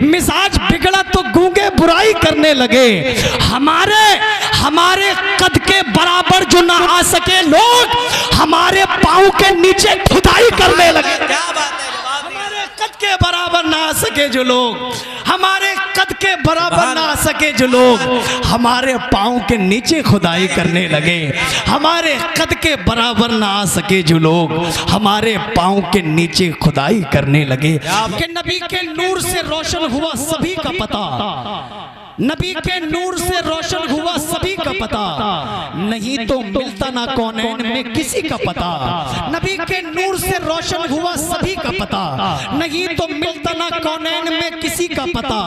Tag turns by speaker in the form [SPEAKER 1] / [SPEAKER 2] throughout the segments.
[SPEAKER 1] मिजाज बिगड़ा तो गूंगे बुराई करने लगे। हमारे कद के बराबर जो ना आ सके लोग हमारे पाँव के नीचे खुदाई करने लगे।
[SPEAKER 2] क्या बात है,
[SPEAKER 1] हमारे कद के बराबर ना आ सके जो लोग, हमारे कद के बराबर ना आ सके जो लोग हमारे पाँव के नीचे खुदाई करने लगे। हमारे कद के बराबर ना आ सके जो लोग हमारे पाँव के नीचे खुदाई करने लगे। कि नबी के नूर से रोशन हुआ सभी का पता, नबी के नूर से रोशन हुआ सभी का पता, नहीं तो मिलता ना कौनैन में किसी का पता। नबी के नूर से रोशन हुआ सभी का पता, नहीं तो मिलता ना कौनैन में किसी का पता।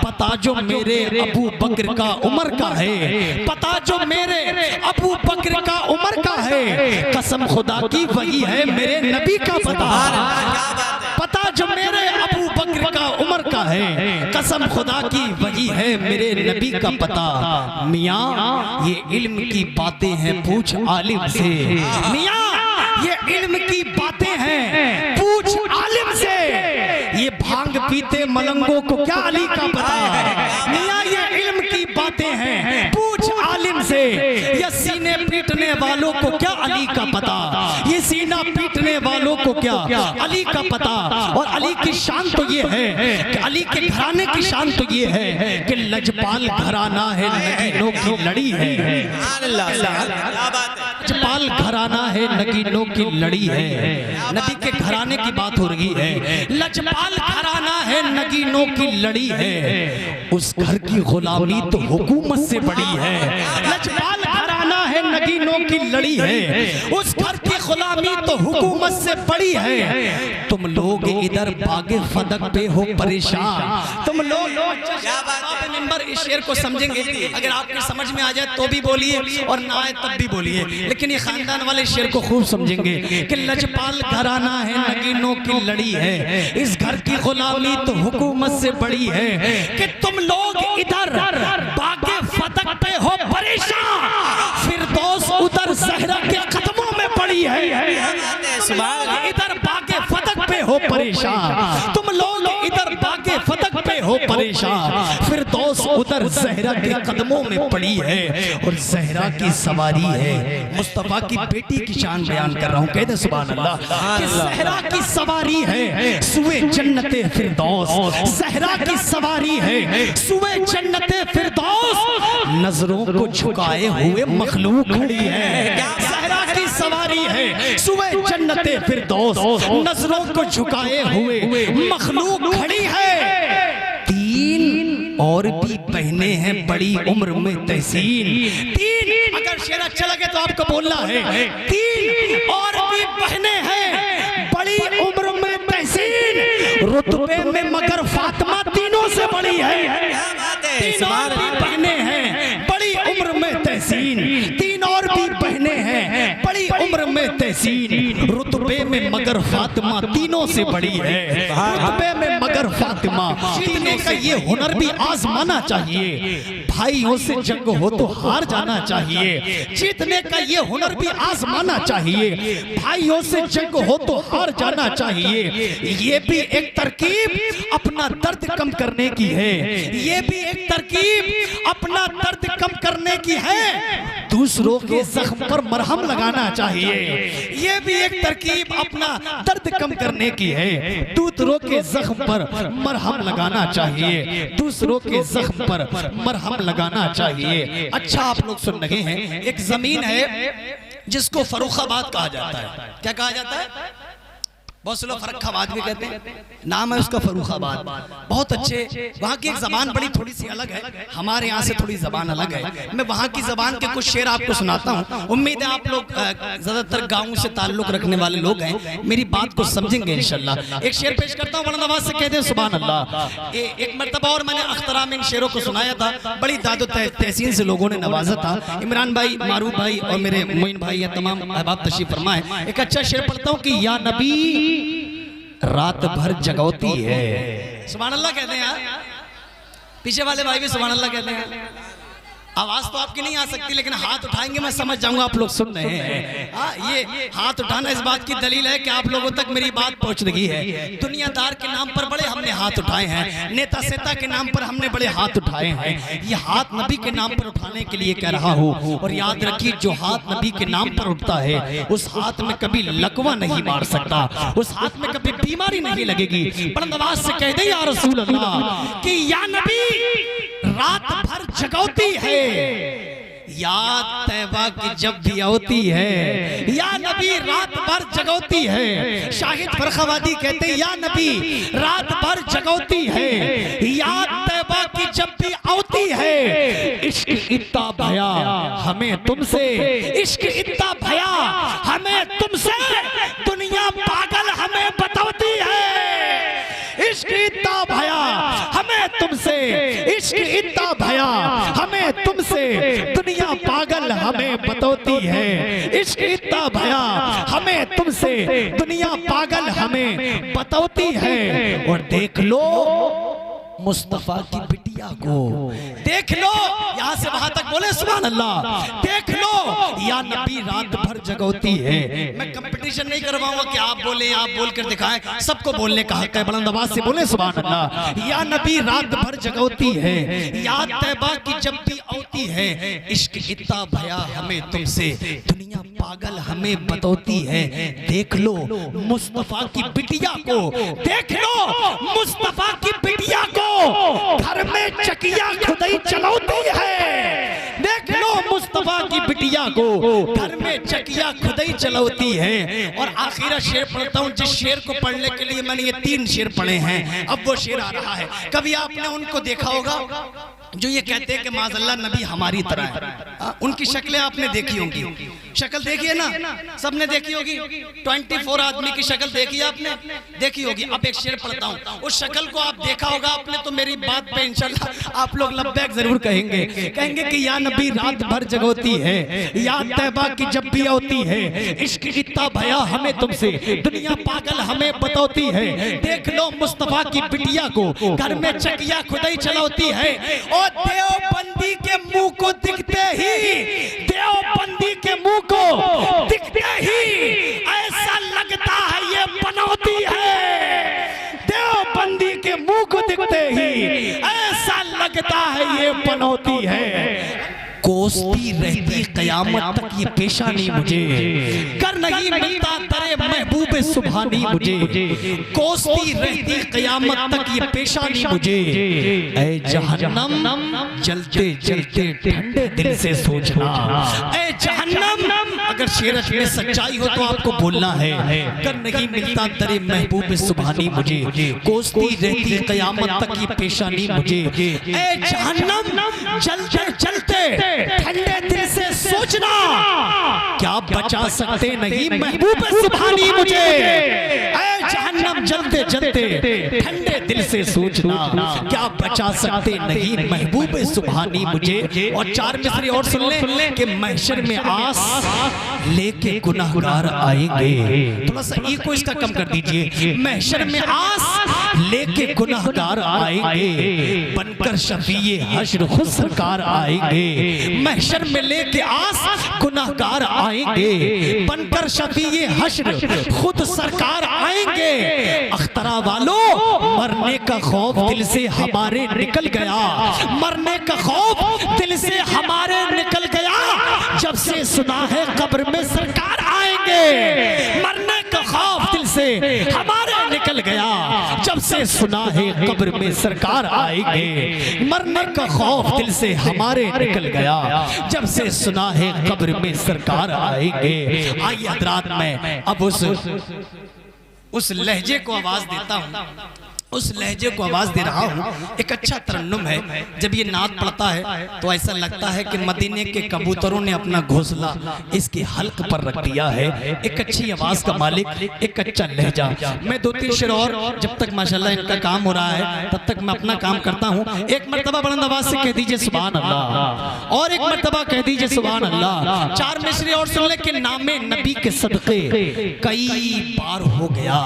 [SPEAKER 1] पता जो मेरे अबू बकर का उमर का है, पता जो मेरे अबू बकर का उमर का है, कसम खुदा की वही है मेरे नबी का पता। पता जो मेरे अबू बकर का उमर का है, कसम खुदा की वही है मेरे नबी का पता। मियाँ ये इल्म की बातें हैं पूछ आलिम से, मियाँ ये इल्म की बातें हैं पूछ आलिम से। ये भांग पीते मलंगों को क्या अली का पता है। मियाँ ये इल्म की बातें हैं पूछ आलिम से। ये सीने पीटने वालों को क्या अली का पता, ये सीना पीटने वालों को क्या अली का पता। और अली की शान तो ये है कि अली के घराने की शान तो ये है कि लजपाल घराना है, नगीनों की लड़ी है। लजपाल घराना है, नगीनों की लड़ी है। नबी के घराने की बात हो रही है। लजपाल घराना है, नगीनों की लड़ी है। उस घर की गुलामी तो हुकूमत से बड़ी है। लजपाल घराना है, नगीनों की लड़ी है। उस घर की गुलामी तो हुकूमत से बड़ी है। तुम लोग इधर बागे फदक पे हो परेशान, तुम लोग नंबर इस शेर को समझेंगे। अगर आपको समझ में आ जाए तो भी बोलिए और ना आए तब भी बोलिए, लेकिन ये खानदान वाले शेर को खूब समझेंगे कि लजपाल घराना है, नगीनों की लड़ी है। इस घर की गुलामी तो हुकूमत से बड़ी है। कि तुम लोग इधर बागे फदक पे हो परेशान, फिरदौस उधर ज़हरा के कदमों में पड़ी है। इधर बागे फदक पे हो परेशान, तुम लोग इधर बागे फदक पे हो परेशान, फिरदौस उधर ज़हरा के कदमों में पड़ी है। और ज़हरा की सवारी है, मुस्तफ़ा की बेटी की शान बयान कर रहा हूँ, कहते सुभान अल्लाह। कि ज़हरा की सवारी है सुए जन्नते फिरदौस, ज़हरा की सवारी है सुए जन्नते फिरदौस। नजरों को झुकाए हुए मखलूक खड़ी है। ज़हरा की सवारी है सुए जन्नते फिरदौस, नजरों को झुकाए हुए मखलूक खड़ी है। तीन और भी बहने हैं बड़ी उम्र में तहसीन। तीन, अगर शेर अच्छा लगे तो आपको बोलना है। तीन और भी बहने हैं बड़ी उम्र में तहसीन, रुतबे में मगर फातिमा तीनों से बड़ी है। तीन और भी बहने हैं बड़ी उम्र में तहसीन, तीन और भी बहने हैं बड़ी उम्र में तहसीन, रुतबे में मगर फातिमा तीनों से बड़ी है। रुतबे में मगर फातिमा, जीतने का ये हुनर भी आजमाना चाहिए। भाइयों से जंग हो तो हार जाना चाहिए, जीतने का ये हुनर भी आजमाना चाहिए। भाइयों से जंग हो तो हार जाना चाहिए। ये भी एक तरकीब अपना दर्द कम करने की है, ये भी एक तरकीब अपना दर्द कम करने की है। दूसरों के जख्म पर मरहम लगाना चाहिए, ये भी एक तरकीब अपना दर्द कम करने की है। दूसरों के जख्म पर मरहम लगाना चाहिए, दूसरों के जख्म पर मरहम लगाना चाहिए। अच्छा, आप लोग सुन रहे हैं, एक जमीन है जिसको फर्रुखाबाद कहा जाता है। क्या कहा जाता है? बहुत से लोग फर्रुखाबाद भी कहते हैं, नाम है उसका फर्रुखाबाद। बहुत अच्छे, वहाँ की एक जबान बड़ी थोड़ी सी अलग है, हमारे यहाँ से थोड़ी जबान अलग है। मैं वहाँ की जबान के कुछ शेर आपको सुनाता हूँ। उम्मीद है आप लोग ज्यादातर गाँव से ताल्लुक रखने वाले लोग हैं, मेरी बात को समझेंगे इंशाल्लाह। एक शेर पेश करता हूँ, बुलंद आवाज से कहते हैं सुभान अल्लाह। एक मरतबा और मैंने अख्तरा में इन शेरों को सुनाया था, बड़ी दादो तहसीन से लोगों ने नवाजा था। इमरान भाई, मारूफ भाई और मेरे मोइन भाई या तमाम अहबाब तशरीफ फरमाए। एक अच्छा शेर पढ़ता हूँ कि या नबी रात भर जगौती है। सुभान अल्लाह कहते हैं यार, पीछे वाले भाई भी सुभान अल्लाह कहते हैं। आवाज तो आपकी नहीं आ सकती, लेकिन हाथ उठाएंगे मैं समझ जाऊंगा आप लोग सुन रहे हैं। ये हाथ उठाना इस बात की दलील है कि आप लोगों तक मेरी बात पहुंच रही है। दुनियादार के नाम पर बड़े हमने हाथ उठाए हैं, नेता सेता के नाम पर हमने बड़े हाथ उठाए हैं। ये हाथ नबी के नाम पर उठाने के लिए कह रहा हूँ। और याद रखिए, जो हाथ नबी के नाम पर उठता है उस हाथ में कभी लकवा नहीं मार सकता, उस हाथ में कभी बीमारी नहीं लगेगी। बुलंद आवाज से कह दे या रसूल अल्लाह कि या नबी रात भर जगौती है, याद तैबा की जब भी होती है। या नबी रात भर जगौती है। शाहिद फरखावादी कहते हैं या नबी रात भर जगौती है, याद तैबा की जब भी होती है। इश्क इतना भया हमें तुमसे, इश्क इतना भया हमें तुमसे, दुनिया पागल हमें बताती है। इश्क इतना भया हमें तुमसे, इश्क इतना भया हमें तुमसे, दुनिया पागल हमें बताती है। इश्क इतना भया हमें तुमसे, दुनिया पागल हमें बताती है। और देख लो मुस्तफा की बिटिया को, देख लो, यहाँ से वहां तक बोले सुभान अल्लाह। देख लो या नबी रात भर जगौती है। मैं कंपटीशन नहीं करवाऊंगा कि आप बोले आप बोल कर दिखाएं, सबको बोलने का हक है। बुलंद आवाज से बोले सुभान अल्लाह। या नबी रात भर जगौती है, याद तैबा की जब भी होती है। इश्क इतना भया हमें तुमसे, दुनिया पागल हमें बताती है। देख लो मुस्तफा की बिटिया को, देख लो मुस्तफा की बिटिया को, घर में चकिया खुदाई चलाती है। देख लो मुस्तफा की बिटिया को, घर में चकिया खुदाई चलाती है। और आखिरा शेर पढ़ता हूँ, जिस शेर को पढ़ने के लिए मैंने ये 3 शेर पढ़े हैं, अब वो शेर आ रहा है। कभी आपने उनको देखा होगा जो ये कहते हैं कि माज़अल्लाह नबी हमारी तरह है। उनकी शक्लें आपने देखी होंगी, शक्ल देखी है ना, सबने देखी होगी। 24 आदमी की शक्ल देखी है आपने, देखी होगी। अब एक शेर पढ़ता हूँ, उस शक्ल को आप देखा होगा आपने, तो मेरी बात पे इंशाल्लाह आप लोग लब्बैक जरूर कहेंगे। कहेंगे कि या नबी रात भर जगोती है, याद तैबा की जब भी होती है। इश्क इतना भया हमें तुमसे, दुनिया पागल हमें बताती है। देख लो मुस्तफा की बिटिया को, घर में चकिया खुदाई चलाती है। और देवबंदी के मुंह को दिखते ही, देवबंदी के मुंह को दिखते ही ऐसा लगता है ये बनौती है। देवबंदी के मुंह को दिखते ही ऐसा लगता है ये बनौती है। कोसती रहती कयामत तक ये पेशानी मुझे, कर नहीं मिलता तेरे महबूब सुभानी मुझे। कोसती रहती कयामत तक ये पेशानी मुझे। ऐ जहन्नम जलते जलते ठंडे दिल से सोचना। ऐ जहन्नम, अगर शेरत में सच्चाई हो तो आपको बोलना है, कर नहीं मिलता तेरे महबूब सुभानी मुझे। कोसती रहती कयामत तक ये पेशानी मुझे। ऐ जहन्नम जलते जलते ठंडे दिल से सोचना, क्या बचा सकते नहीं महबूब सुभानी मुझे। ऐ जहन्नम जलते जलते ठंडे दिल से सोचना, क्या बचा सकते नहीं महबूब सुभानी मुझे। और 4 मिसरे और सुन ले कि महशर में आस लेके गुनाहगार आएंगे। थोड़ा सा ई को इसका कम कर दीजिए। महशर में आस लेके गुनाहगार आएंगे, बनकर शफीए हश्र खुद सरकार आएंगे। महशर में लेके आस गुनाहगार आएंगे, बनकर शफीए हश्र खुद सरकार आएंगे। अख्तरा वालों मरने का खौफ दिल से हमारे निकल गया, मरने का खौफ दिल से हमारे निकल गया, जब से सुना है कब्र में सरकार आएंगे। मरने का खौफ दिल से हमारे निकल गया, जब से सुना है कब्र में सरकार आएंगे। मरने का खौफ दिल से हमारे निकल गया, जब से सुना है कब्र में सरकार आएंगे। आइए हज़रात, मैं अब उस लहजे को आवाज देता हूँ, उस लहजे को आवाज दे रहा हूँ। एक अच्छा तरन्नुम है, जब ये नात पड़ता है तो ऐसा लगता है कि मदीने के कबूतरों ने अपना घोंसला इसके हल्क पर रख दिया है। एक अच्छी आवाज का मालिक, एक अच्छा लहजा। मैं 2-3 शेर और, जब तक माशाल्लाह इनका काम हो रहा है तब तक मैं अपना काम करता हूँ। एक मर्तबा बुलंद आवाज से कह दीजिए सुभान अल्लाह, और एक मर्तबा कह दीजिए सुभान अल्लाह। 4 मिसरे और सुन ले कि नामे नबी के सदके कई बार हो गया,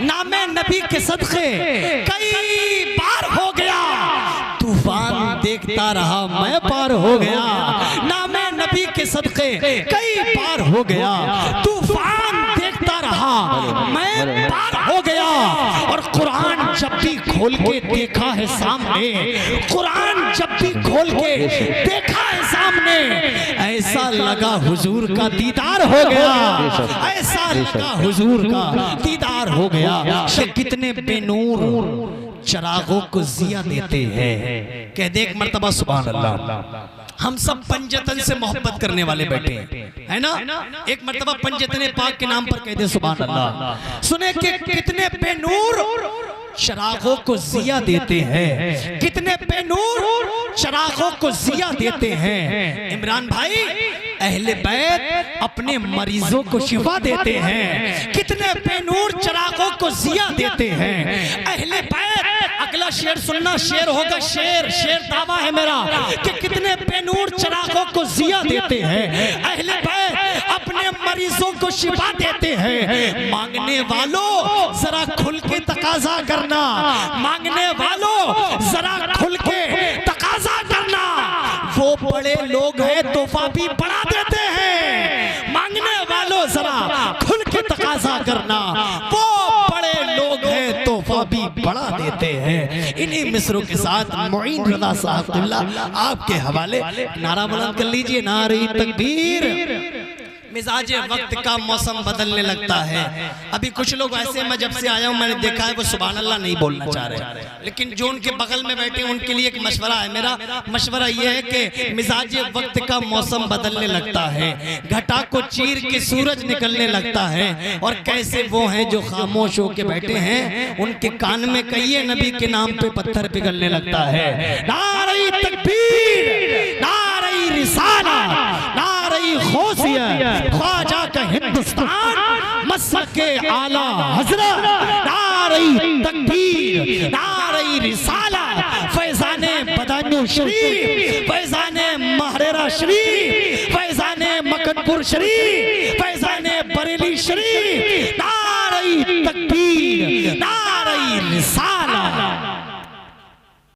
[SPEAKER 1] नामे नबी के सदके कई बार हो गया। तूफान देख देखता रहा मैं पार हो गया, नामे नबी के सदके कई बार हो गया, तूफान देखता रहा मैं पार हो गया। और कुरान जब भी खोल के देखा है सामने, कुरान जब भी खोल के देखा है सामने, ऐसा लगा हुजूर का दीदार हो गया, ऐसा लगा हुजूर का दीदार हो गया। कितने बेनूर चरागों को जिया देते हैं। कह दे एक मर्तबा सुभान अल्लाह। हम सब पंजतन से मोहब्बत करने वाले बैठे हैं, है ना? एक मर्तबा पंजतन पाक के नाम पर कह दे सुभान अल्लाह। सुने कि कितने बेनूर चरागों को जिया देते हैं, कितने बेनूर चरागों को जिया देते हैं। इमरान भाई, अहले बैत अपने मरीजों को शिफा देते हैं, कितने बेनूर चरागों को जिया देते हैं अहले बैत। अगला शेर सुनना, शेर होगा, शेर शेर दावा है मेरा कि कितने बेनूर चरागों को जिया देते हैं अहले बैत, अपने मरीजों को शिफा देते हैं। मांगने वालों जरा खुल के तकाजा करना, मांगने वालों जरा खुल के तकाजा करना। वो बड़े लोग हैं तोहफा भी बढ़ा देते हैं, मांगने वालों जरा खुल के तकाजा करना। वो बड़े लोग हैं तोहफा भी बढ़ा देते हैं। इन्हीं मिसरों के साथ मोइन रज़ा साहब आपके हवाले नारा बुलंद कर लीजिए, नारे तकबीर। मिजाज वक्त का मौसम बदलने लगता है। अभी कुछ लोग ऐसे, मैं जब से आया हूँ मैंने देखा है वो सुभान अल्लाह नहीं बोलना चाह रहे, लेकिन जो उनके बगल में बैठे हैं उनके लिए एक मशवरा है। मेरा मशवरा ये है कि मिजाज वक्त का मौसम बदलने लगता है, घटा को चीर के सूरज निकलने लगता है, और कैसे वो हैं जो खामोश होके बैठे हैं उनके कान में कहिए नबी के नाम पे पत्थर पिघलने लगता है। नारे तकबीर, नारे रिसाला, नारे गौसिया, ख्वाजा का हिंदुस्तान, मसलक के आला हजरत। नारे तकबीर, नारे रिसाला, फैजाने बदायूं शरीफ, फैजाने महरेरा शरीफ, फैजाने मकनपुर शरीफ, फैजाने बरेली शरीफ। नारे तकबीर, नारे रिसाला।